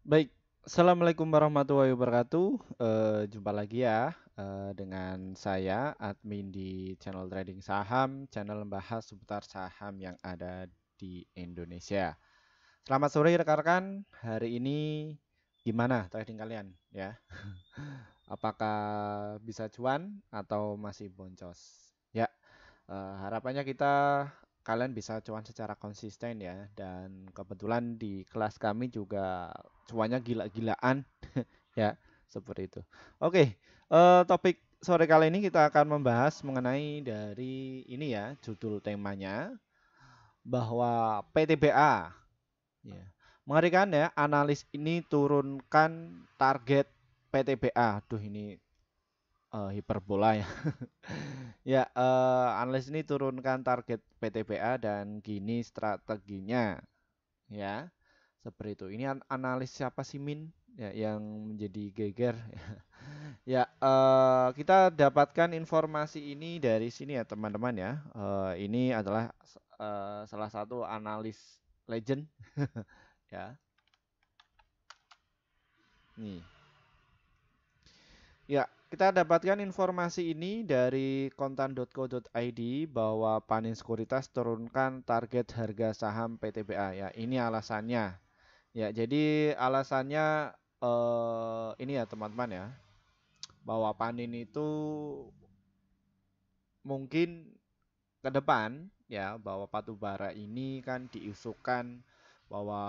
Baik, Assalamualaikum warahmatullahi wabarakatuh. Jumpa lagi ya dengan saya, admin di channel trading saham, channel membahas seputar saham yang ada di Indonesia. Selamat sore rekan-rekan. Hari ini gimana trading kalian ya? Apakah bisa cuan atau masih boncos? Ya, harapannya kalian bisa cuan secara konsisten ya. Dan kebetulan di kelas kami juga cuannya gila-gilaan ya, seperti itu. Oke, topik sore kali ini kita akan membahas mengenai dari ini ya, judul temanya bahwa PTBA ya. Mengerikan ya, analis ini turunkan target PTBA. Aduh ini hiperbola ya. Ya, analis ini turunkan target PTBA dan gini strateginya, ya. Seperti itu. Ini analis siapa sih Min? Ya, yang menjadi geger. Ya, kita dapatkan informasi ini dari sini ya teman-teman ya. Ini adalah salah satu analis legend, ya. Nih. Ya, kita dapatkan informasi ini dari kontan.co.id bahwa Panin Sekuritas turunkan target harga saham PTBA ya. Ini alasannya. Ya, jadi alasannya ini ya teman-teman ya, bahwa Panin itu mungkin ke depan ya bahwa batubara ini kan diisukan bahwa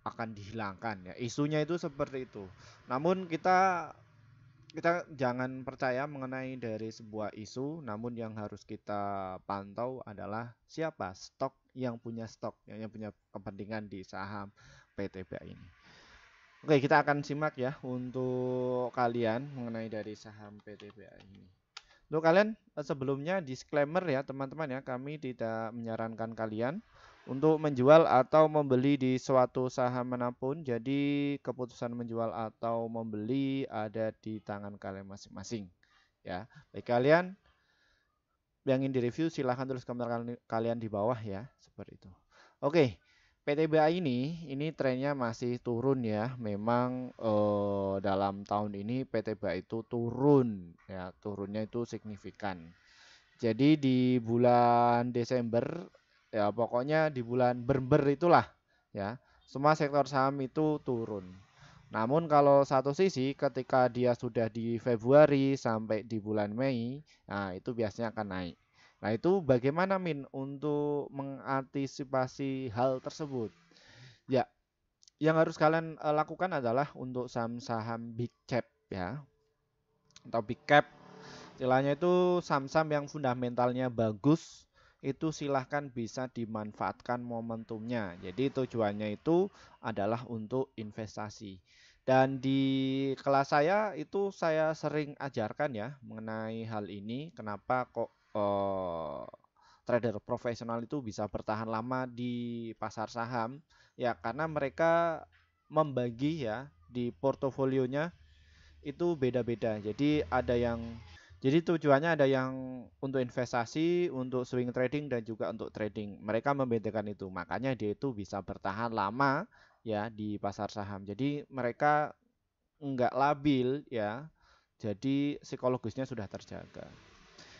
akan dihilangkan ya. Isunya itu seperti itu. Namun kita jangan percaya mengenai dari sebuah isu, namun yang harus kita pantau adalah siapa stok yang punya stok, yang punya kepentingan di saham PTBA ini. Oke, kita akan simak ya untuk kalian mengenai dari saham PTBA ini. Untuk kalian sebelumnya disclaimer ya teman-teman ya, kami tidak menyarankan kalian untuk menjual atau membeli di suatu saham manapun. Jadi keputusan menjual atau membeli ada di tangan kalian masing-masing. Ya, bagi kalian yang ingin direview silahkan tulis komentar kalian di bawah ya, seperti itu. Oke, PTBA ini trennya masih turun ya. Memang dalam tahun ini PTBA itu turun ya, turunnya itu signifikan. Jadi di bulan Desember ya pokoknya di bulan Berber itulah ya, semua sektor saham itu turun. Namun kalau satu sisi ketika dia sudah di Februari sampai di bulan Mei, nah itu biasanya akan naik. Nah itu bagaimana Min untuk mengantisipasi hal tersebut? Ya, yang harus kalian lakukan adalah untuk saham-saham big cap ya, atau big cap. Istilahnya itu saham-saham yang fundamentalnya bagus, itu silahkan bisa dimanfaatkan momentumnya. Jadi tujuannya itu adalah untuk investasi. Dan di kelas saya itu saya sering ajarkan ya mengenai hal ini. Kenapa kok trader profesional itu bisa bertahan lama di pasar saham? Ya karena mereka membagi ya di portofolionya itu beda-beda. Jadi tujuannya ada yang untuk investasi, untuk swing trading dan juga untuk trading. Mereka membedakan itu. Makanya dia itu bisa bertahan lama ya di pasar saham. Jadi mereka enggak labil ya. Jadi psikologisnya sudah terjaga.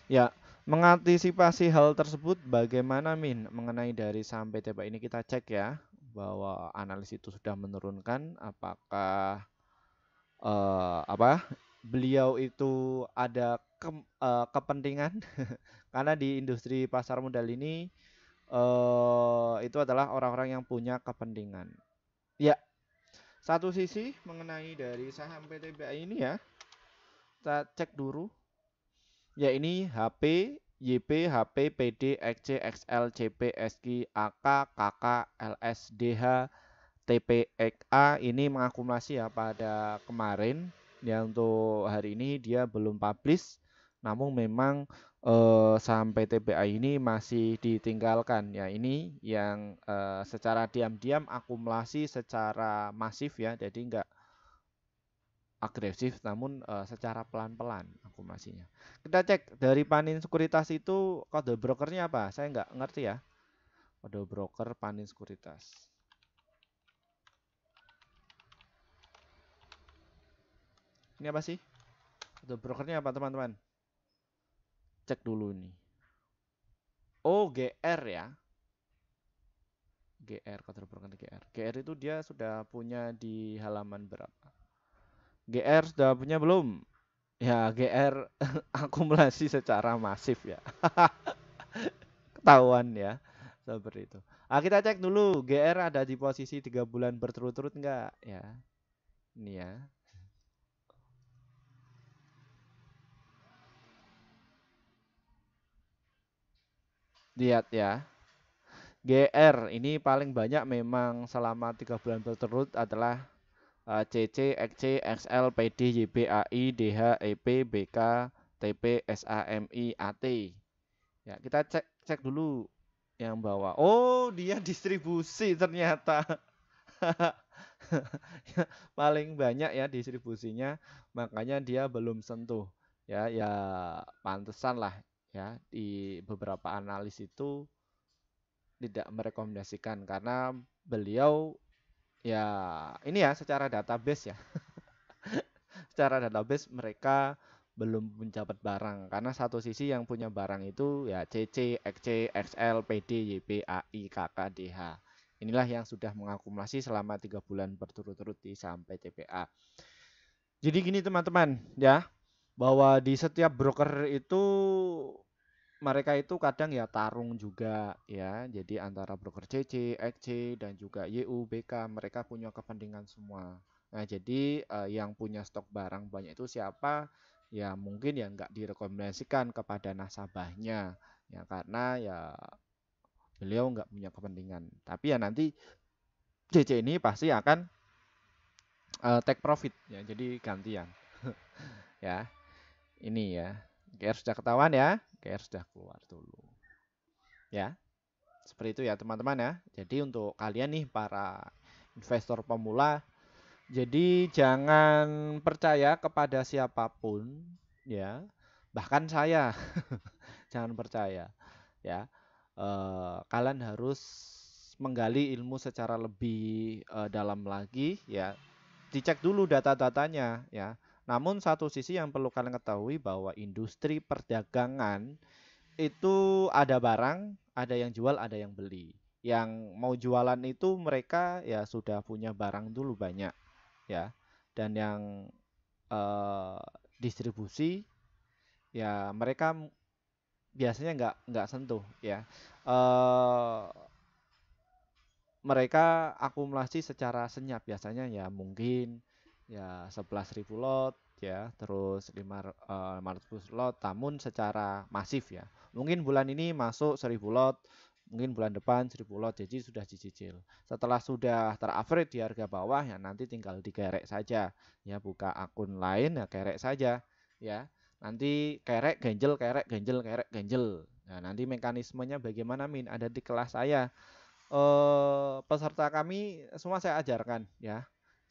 Ya, mengantisipasi hal tersebut bagaimana Min mengenai dari saham PTBA ini kita cek ya bahwa analis itu sudah menurunkan apakah apa beliau itu ada kepentingan karena di industri pasar modal ini itu adalah orang-orang yang punya kepentingan. Ya, satu sisi mengenai dari saham PTBA ini ya, kita cek dulu. Ya ini HP, YP, HP, PD, XC, XL, CP, SQ, AK, KK, LS, DH, TPXA ini mengakumulasi ya pada kemarin ya. Untuk hari ini dia belum publish, namun memang saham PTBA ini masih ditinggalkan ya. Ini yang secara diam-diam akumulasi secara masif ya, jadi enggak agresif namun secara pelan-pelan akumulasinya. Kita cek dari Panin Sekuritas itu kode brokernya apa, saya nggak ngerti ya kode broker Panin Sekuritas. Ini apa sih? Kode brokernya apa teman-teman? Cek dulu nih. Oh, GR ya. GR, kode broker GR. GR itu dia sudah punya di halaman berapa? GR sudah punya belum? Ya, GR akumulasi secara masif ya. Ketahuan ya. Seperti itu. Ah, kita cek dulu GR ada di posisi 3 bulan berturut-turut enggak ya. Ini ya. Lihat ya. GR ini paling banyak memang selama 3 bulan berturut adalah CC, XC, XL, PD, YBAI, DH, EP, BK, TP, SAMI, AT. Ya, kita cek dulu yang bawah. Oh, dia distribusi ternyata. Paling banyak ya distribusinya, makanya dia belum sentuh. Ya, ya pantesan lah ya di beberapa analis itu tidak merekomendasikan karena beliau ya ini ya secara database ya. Secara database mereka belum menjabat barang karena satu sisi yang punya barang itu ya CC, XC, XL, PD, YB, AI, KK, DH. Inilah yang sudah mengakumulasi selama 3 bulan berturut-turut di saham PTBA. Jadi gini teman-teman ya, bahwa di setiap broker itu mereka itu kadang ya tarung juga ya. Jadi antara broker CC, XC dan juga YU, BK mereka punya kepentingan semua. Nah, jadi yang punya stok barang banyak itu siapa? Ya mungkin ya nggak direkomendasikan kepada nasabahnya ya karena ya beliau nggak punya kepentingan. Tapi ya nanti CC ini pasti akan take profit ya. Jadi gantian ya. Ini ya. GR sudah ketahuan ya. GR sudah keluar dulu. Ya. Seperti itu ya teman-teman ya. Jadi untuk kalian nih para investor pemula, jadi jangan percaya kepada siapapun ya. Bahkan saya jangan percaya ya. Kalian harus menggali ilmu secara lebih dalam lagi ya. Dicek dulu data-datanya ya. Namun satu sisi yang perlu kalian ketahui bahwa industri perdagangan itu ada barang, ada yang jual, ada yang beli. Yang mau jualan itu mereka ya sudah punya barang dulu banyak ya. Dan yang eh, distribusi ya mereka biasanya nggak sentuh ya. Eh, Mereka akumulasi secara senyap biasanya ya mungkin ya 11.000 lot ya terus 500 lot namun secara masif ya mungkin bulan ini masuk 1.000 lot mungkin bulan depan 1.000 lot jadi sudah dicicil setelah sudah teraverage di harga bawah ya nanti tinggal dikerek saja ya buka akun lain ya kerek saja ya nanti kerek ganjel kerek ganjel kerek ganjel nah nanti mekanismenya bagaimana min ada di kelas saya peserta kami semua saya ajarkan ya.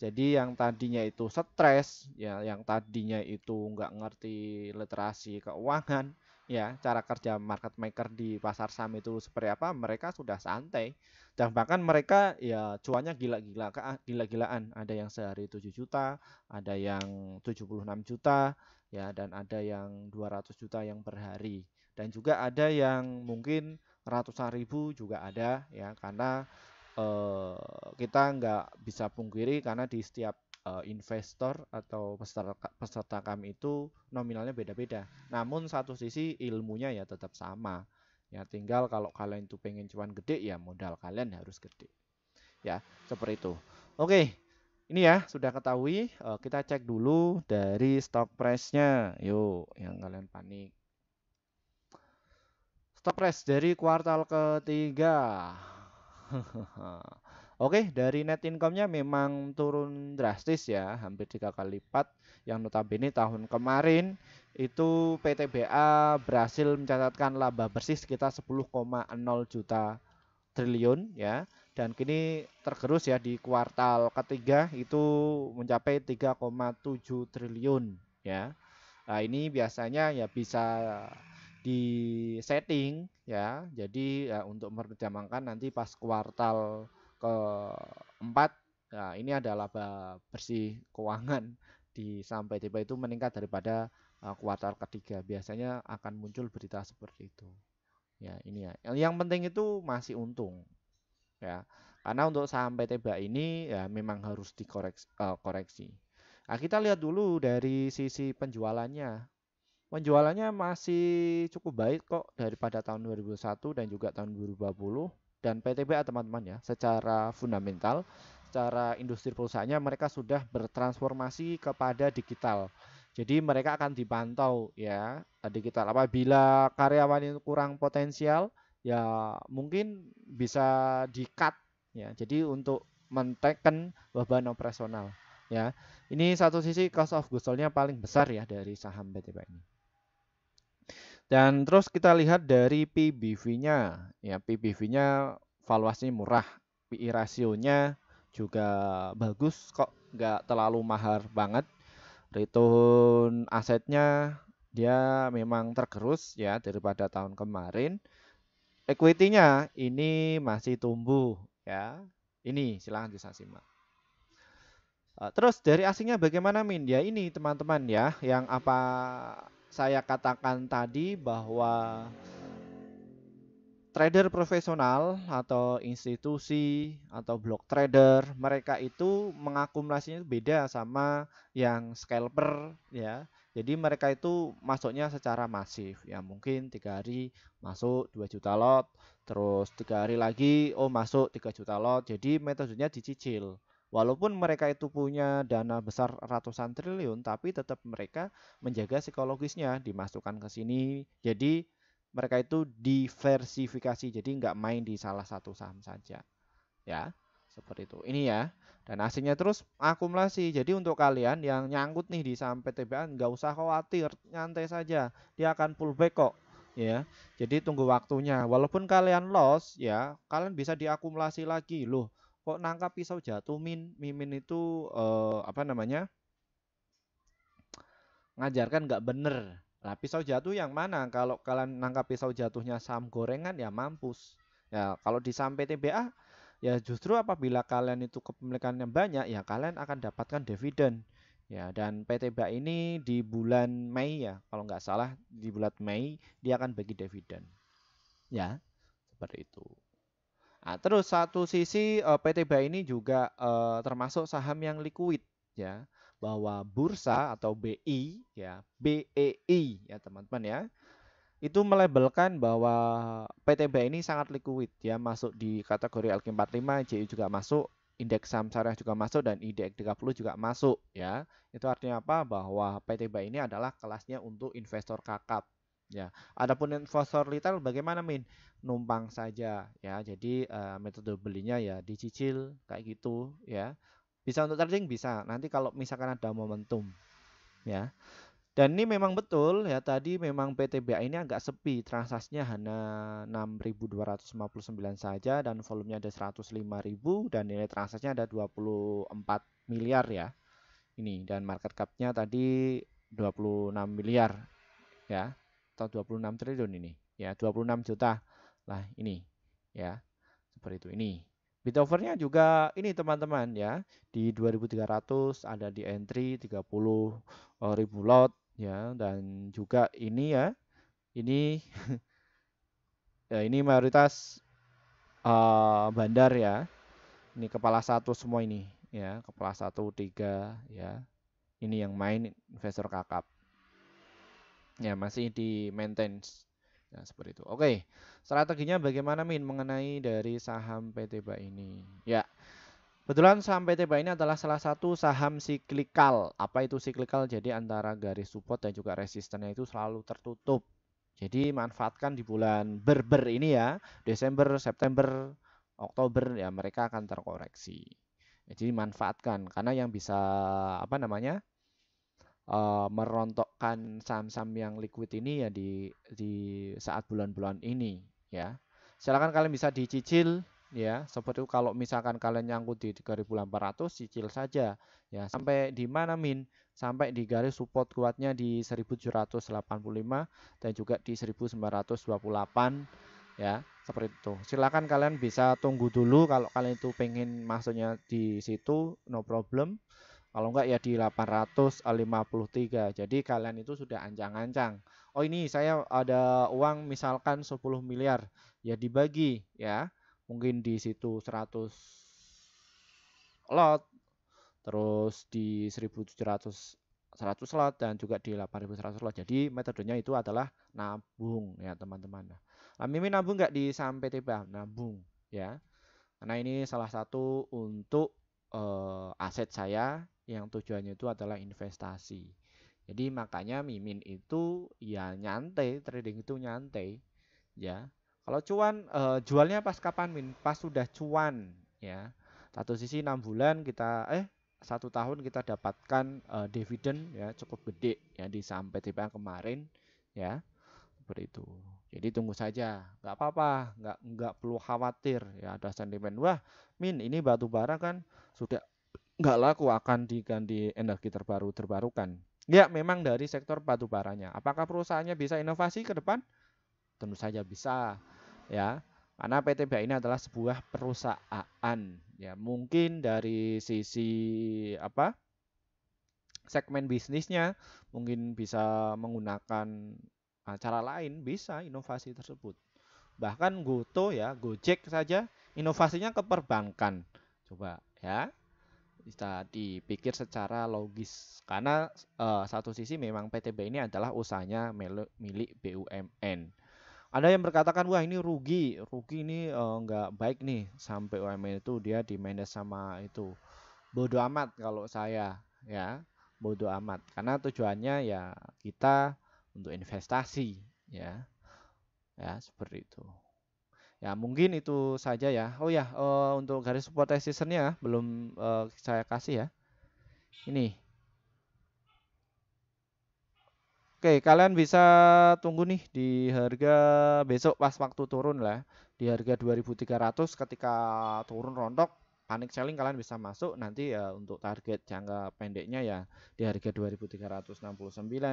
Jadi yang tadinya itu stres, ya, yang tadinya itu nggak ngerti literasi keuangan, ya, cara kerja market maker di pasar saham itu seperti apa, mereka sudah santai. Dan bahkan mereka ya cuannya gila-gilaan. Ada yang sehari 7 juta, ada yang 76 juta, ya, dan ada yang 200 juta yang per hari. Dan juga ada yang mungkin ratusan ribu juga ada ya karena eh, kita nggak bisa pungkiri karena di setiap investor atau peserta kami itu nominalnya beda-beda. Namun satu sisi ilmunya ya tetap sama. Ya tinggal kalau kalian itu pengen cuan gede ya modal kalian harus gede. Ya, seperti itu. Oke. Ini ya sudah ketahui. Kita cek dulu dari stock price-nya. Yuk, yang kalian panik. Stock price dari kuartal ketiga. Oke, dari net income-nya memang turun drastis ya, hampir 3 kali lipat. Yang notabene tahun kemarin itu PTBA berhasil mencatatkan laba bersih sekitar 10,0 juta triliun ya. Dan kini tergerus ya di kuartal ketiga itu mencapai 3,7 triliun ya. Nah, ini biasanya ya bisa di setting ya. Jadi ya untuk menerjemahkan nanti pas kuartal keempat, ya ini adalah laba bersih keuangan di saham PTB itu meningkat daripada kuartal ketiga. Biasanya akan muncul berita seperti itu. Ya, ini ya. Yang penting itu masih untung, ya. Karena untuk saham PTB ini ya memang harus koreksi. Nah, kita lihat dulu dari sisi penjualannya. Penjualannya masih cukup baik kok daripada tahun 2001 dan juga tahun 2020, dan PTBA teman-teman ya, secara fundamental, secara industri perusahaannya mereka sudah bertransformasi kepada digital. Jadi mereka akan dipantau ya digital. Apabila karyawan itu kurang potensial, ya mungkin bisa di-cut ya. Jadi untuk mentekan beban operasional ya. Ini satu sisi cost of goods sold-nya paling besar ya dari saham PTBA ini. Dan terus kita lihat dari PBV-nya, ya PBV-nya valuasinya murah, PI rasionya juga bagus kok, nggak terlalu mahal banget. Return asetnya dia memang tergerus ya daripada tahun kemarin. Equity-nya ini masih tumbuh ya. Ini silahkan bisa simak. Terus dari asingnya bagaimana Min? Ya ini teman-teman ya, yang apa saya katakan tadi bahwa trader profesional atau institusi atau block trader, mereka itu mengakumulasinya beda sama yang scalper ya. Jadi mereka itu masuknya secara masif ya, mungkin 3 hari masuk 2 juta lot, terus 3 hari lagi masuk 3 juta lot. Jadi metodenya dicicil. Walaupun mereka itu punya dana besar ratusan triliun, tapi tetap mereka menjaga psikologisnya, dimasukkan ke sini. Jadi mereka itu diversifikasi, jadi nggak main di salah satu saham saja ya, seperti itu ini ya. Dan asingnya terus akumulasi, jadi untuk kalian yang nyangkut nih di saham PTBA nggak usah khawatir, nyantai saja, dia akan pullback kok ya. Jadi tunggu waktunya, walaupun kalian loss ya, kalian bisa diakumulasi lagi loh. Kok nangkap pisau jatuh mimin itu apa namanya, ngajarkan nggak bener. Nah, pisau jatuh yang mana? Kalau kalian nangkap pisau jatuhnya saham gorengan ya mampus. Ya, kalau di saham PTBA ya justru apabila kalian itu kepemilikannya banyak ya kalian akan dapatkan dividen. Ya, dan PTBA ini di bulan Mei ya, kalau nggak salah di bulan Mei dia akan bagi dividen. Ya, seperti itu. Nah, terus satu sisi PTBA ini juga termasuk saham yang liquid ya, bahwa bursa atau BI ya, BEI ya teman-teman ya, itu melabelkan bahwa PTBA ini sangat liquid ya, masuk di kategori LQ45, JI juga masuk, indeks saham syariah juga masuk, dan IDX 30 juga masuk ya. Itu artinya apa? Bahwa PTBA ini adalah kelasnya untuk investor kakap. Ya, adapun investor retail bagaimana Min? Numpang saja ya. Jadi metode belinya ya dicicil kayak gitu ya. Bisa untuk trading bisa. Nanti kalau misalkan ada momentum ya. Dan ini memang betul ya, tadi memang PTBA ini agak sepi, transaksinya hanya 6.259 saja dan volumenya ada 105.000 dan nilai transaksinya ada 24 miliar ya. Ini dan market cap-nya tadi 26 miliar ya, atau 26 triliun ini ya, 26 juta lah ini ya, seperti itu. Ini bid overnya juga ini teman-teman ya, di 2300 ada di entry 30.000 lot ya, dan juga ini ya, ini ya ini mayoritas bandar ya, ini kepala satu semua ini ya, kepala 1 3 ya, ini yang main investor kakap ya, masih di maintenance ya, seperti itu. Oke, strateginya bagaimana Min mengenai dari saham PTBA ini ya. Kebetulan saham PTBA ini adalah salah satu saham siklikal. Apa itu siklikal? Jadi antara garis support dan juga resistennya itu selalu tertutup. Jadi manfaatkan di bulan ber ini ya, Desember, September, Oktober ya, mereka akan terkoreksi. Jadi manfaatkan karena yang bisa apa namanya, merontokkan saham-saham yang liquid ini ya di saat bulan-bulan ini ya. Silakan kalian bisa dicicil ya. Seperti itu, kalau misalkan kalian nyangkut di 3.800 cicil saja ya. Sampai di mana Min? Sampai di garis support kuatnya di 1785 dan juga di 1928 ya. Seperti itu. Silakan kalian bisa tunggu dulu kalau kalian itu pengen masuknya di situ, no problem. Kalau enggak ya di 853. Jadi kalian itu sudah ancang-ancang. Oh ini saya ada uang misalkan 10 miliar. Ya dibagi ya. Mungkin di situ 100 lot, terus di 1700 100 slot dan juga di 8100 slot. Jadi metodenya itu adalah nabung ya teman-teman. Nah, Mimin nabung nggak di saham PTBA? Nabung ya. Karena ini salah satu untuk aset saya yang tujuannya itu adalah investasi. Jadi makanya Mimin itu ya nyantai, trading itu nyantai ya. Kalau cuan jualnya pas kapan Min? Pas sudah cuan ya. Satu sisi 6 bulan kita 1 tahun kita dapatkan dividen ya cukup gede ya di saham PTBA kemarin ya seperti itu. Jadi tunggu saja, nggak apa-apa, nggak perlu khawatir ya ada sentimen. Wah, Min ini batu bara kan sudah nggak laku akan diganti energi terbarukan. Ya, memang dari sektor batu baranya. Apakah perusahaannya bisa inovasi ke depan? Tentu saja bisa ya. Karena PTBA ini adalah sebuah perusahaan ya. Mungkin dari sisi apa? Segmen bisnisnya mungkin bisa menggunakan cara lain, bisa inovasi tersebut. Bahkan Goto ya, Gojek saja inovasinya ke perbankan. Coba ya, bisa dipikir secara logis. Karena satu sisi memang PTB ini adalah usahanya milik BUMN. Ada yang berkatakan wah ini rugi, rugi ini nggak baik nih sampai UMN itu dia di manage sama itu. Bodoh amat kalau saya ya, bodoh amat. Karena tujuannya ya kita untuk investasi ya, ya seperti itu. Ya mungkin itu saja ya. Oh ya untuk garis support resistance-nya belum saya kasih ya. Ini. Oke, kalian bisa tunggu nih di harga besok pas waktu turun lah. Di harga 2300 ketika turun rontok, panic selling kalian bisa masuk. Nanti ya untuk target jangka pendeknya ya di harga 2369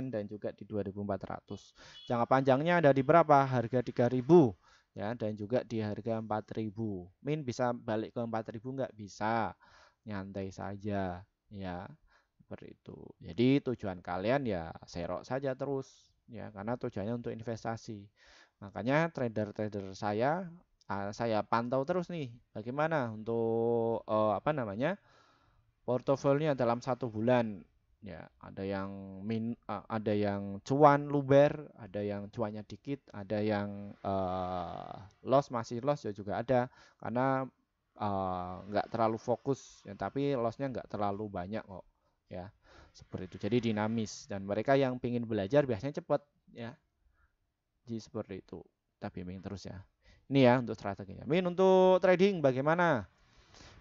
dan juga di 2400. Jangka panjangnya ada di berapa? Harga 3000 ya dan juga di harga 4000. Min bisa balik ke 4000 nggak bisa. Nyantai saja ya seperti itu. Jadi tujuan kalian ya serok saja terus ya karena tujuannya untuk investasi. Makanya trader-trader saya pantau terus nih bagaimana untuk apa namanya portofolionya dalam 1 bulan ya ada yang cuan luber, ada yang cuannya dikit, ada yang masih loss ya juga ada karena nggak terlalu fokus ya tapi lossnya nggak terlalu banyak kok ya seperti itu jadi dinamis dan mereka yang ingin belajar biasanya cepat ya jadi seperti itu kita bimbing terus ya ini ya untuk strateginya Min untuk trading bagaimana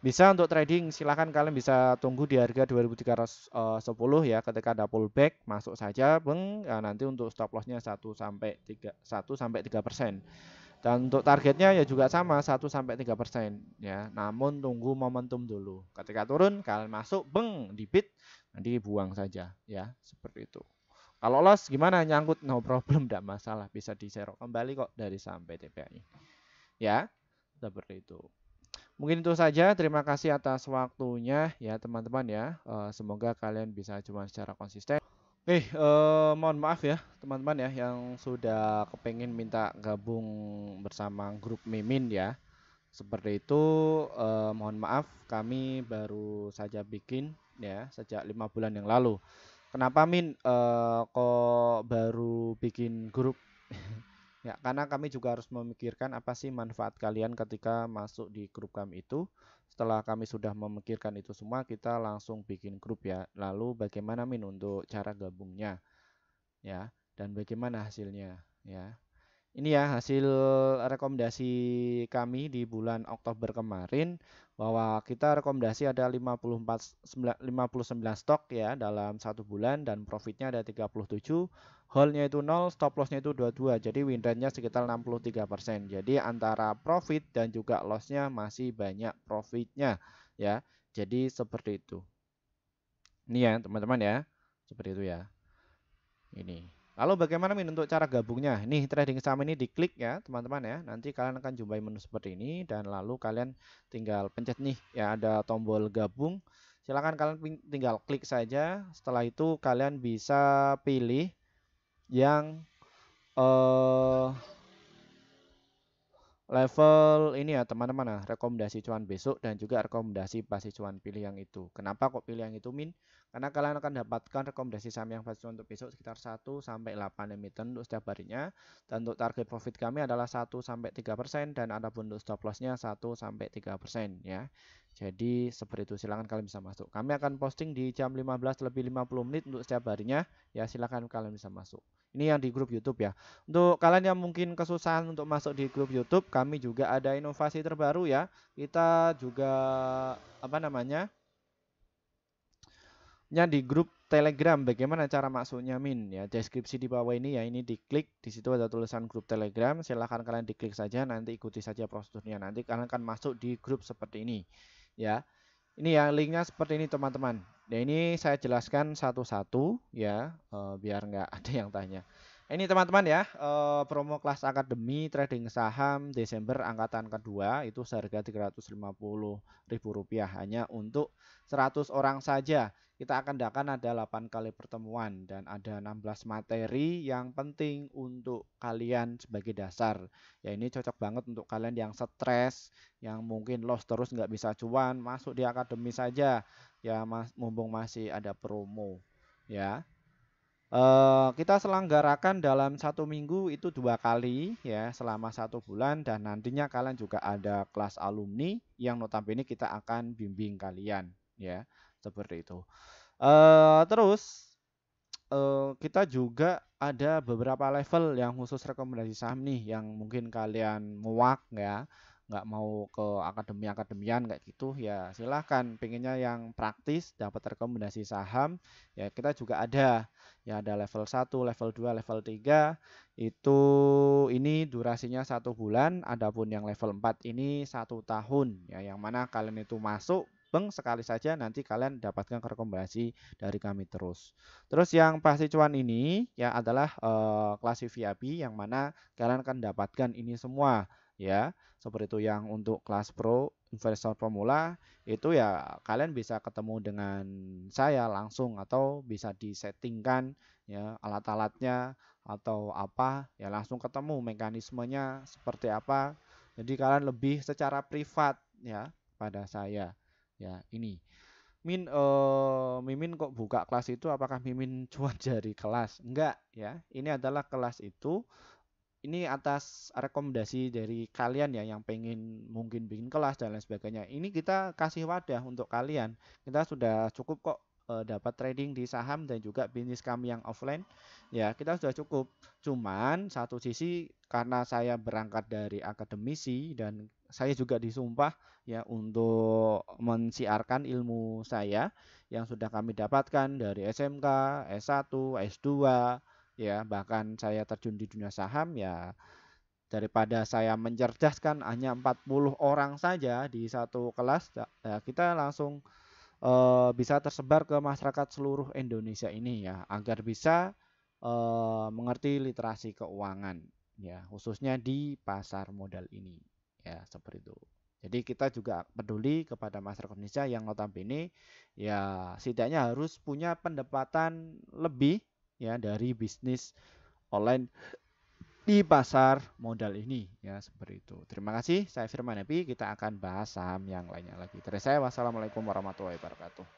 bisa untuk trading silahkan kalian bisa tunggu di harga 2310 ya ketika ada pullback masuk saja beng ya, nanti untuk stop lossnya 1 sampai 3% dan untuk targetnya ya juga sama 1 sampai 3% ya. Namun tunggu momentum dulu. Ketika turun kalian masuk beng di bid nanti buang saja ya seperti itu. Kalau loss gimana nyangkut no problem tidak masalah bisa diserok kembali kok dari sampai TPI. Ya seperti itu. Mungkin itu saja. Terima kasih atas waktunya ya teman-teman ya. Semoga kalian bisa cuma secara konsisten. Mohon maaf ya teman-teman ya yang sudah kepengen minta gabung bersama grup Mimin ya. Seperti itu, mohon maaf kami baru saja bikin ya sejak 5 bulan yang lalu. Kenapa Min kok baru bikin grup? Ya, karena kami juga harus memikirkan apa sih manfaat kalian ketika masuk di grup kami itu. Setelah kami sudah memikirkan itu semua, kita langsung bikin grup ya. Lalu bagaimana Min untuk cara gabungnya ya dan bagaimana hasilnya ya. Ini ya hasil rekomendasi kami di bulan Oktober kemarin bahwa kita rekomendasi ada 59 stok ya dalam 1 bulan dan profitnya ada 37, hold-nya itu 0, stop loss-nya itu 22. Jadi win rate-nya sekitar 63%. Jadi antara profit dan juga loss-nya masih banyak profitnya ya. Jadi seperti itu. Ini ya teman-teman ya. Seperti itu ya. Ini. Lalu bagaimana Min untuk cara gabungnya? Nih trading saham ini diklik ya teman-teman ya. Nanti kalian akan jumpai menu seperti ini dan lalu kalian tinggal pencet nih ya ada tombol gabung. Silakan kalian tinggal klik saja. Setelah itu kalian bisa pilih yang level ini ya teman-teman, nah rekomendasi cuan besok dan juga rekomendasi pasti cuan pilih yang itu. Kenapa kok pilih yang itu Min? Karena kalian akan dapatkan rekomendasi saham yang pasti cuan untuk besok sekitar 1 sampai 8 emiten untuk setiap harinya. Dan untuk target profit kami adalah 1 sampai 3% dan ada pun untuk stop lossnya 1 sampai 3% ya. Jadi seperti itu, silakan kalian bisa masuk. Kami akan posting di jam 15 lebih 50 menit untuk setiap harinya ya, silakan kalian bisa masuk. Ini yang di grup YouTube ya. Untuk kalian yang mungkin kesusahan untuk masuk di grup YouTube, kami juga ada inovasi terbaru ya. Kita juga apa namanya? Di grup Telegram. Bagaimana cara masuknya Min? Ya, deskripsi di bawah ini ya, ini diklik, di situ ada tulisan grup Telegram. Silahkan kalian diklik saja, nanti ikuti saja prosedurnya. Nanti kalian akan masuk di grup seperti ini. Ya. Ini ya linknya seperti ini teman-teman. Nah ini saya jelaskan satu-satu ya, biar nggak ada yang tanya. Ini teman-teman ya, promo kelas akademi trading saham Desember angkatan kedua itu seharga Rp350.000 hanya untuk 100 orang saja. Kita akan ada 8 kali pertemuan dan ada 16 materi yang penting untuk kalian sebagai dasar. Ya ini cocok banget untuk kalian yang stres, yang mungkin loss terus nggak bisa cuan, masuk di akademi saja ya mas, mumpung masih ada promo ya. Kita selenggarakan dalam 1 minggu itu 2 kali ya selama 1 bulan dan nantinya kalian juga ada kelas alumni yang notabene kita akan bimbing kalian ya seperti itu. Terus kita juga ada beberapa level yang khusus rekomendasi saham nih yang mungkin kalian muak ya, nggak mau ke akademian kayak gitu ya, silahkan pengennya yang praktis dapat rekomendasi saham ya, kita juga ada ya, ada level 1, level 2, level 3 itu, ini durasinya 1 bulan, adapun yang level 4 ini 1 tahun ya, yang mana kalian itu masuk sekali saja nanti kalian dapatkan rekomendasi dari kami terus. Terus yang pasti cuan ini ya adalah kelas VIP yang mana kalian akan dapatkan ini semua ya. Seperti itu yang untuk kelas pro investor pemula itu ya kalian bisa ketemu dengan saya langsung atau bisa disettingkan ya alat-alatnya atau apa ya, langsung ketemu mekanismenya seperti apa. Jadi kalian lebih secara privat ya pada saya. Ya, ini. Mimin kok buka kelas itu, apakah Mimin cuma dari kelas? Enggak ya. Ini adalah kelas itu, ini atas rekomendasi dari kalian ya yang pengen mungkin bikin kelas dan lain sebagainya. Ini kita kasih wadah untuk kalian. Kita sudah cukup kok dapat trading di saham dan juga bisnis kami yang offline. Ya, kita sudah cukup. Cuman satu sisi karena saya berangkat dari akademisi dan saya juga disumpah ya untuk mensiarkan ilmu saya yang sudah kami dapatkan dari SMK, S1, S2 ya, bahkan saya terjun di dunia saham ya, daripada saya mencerdaskan hanya 40 orang saja di satu kelas ya, kita langsung bisa tersebar ke masyarakat seluruh Indonesia ini ya, agar bisa mengerti literasi keuangan ya, khususnya di pasar modal ini ya, seperti itu. Jadi kita juga peduli kepada masyarakat Indonesia yang notabene ya setidaknya harus punya pendapatan lebih ya dari bisnis online di pasar modal ini ya, seperti itu. Terima kasih, saya Firman Happy, kita akan bahas saham yang lainnya lagi. Dari saya, wassalamualaikum warahmatullahi wabarakatuh.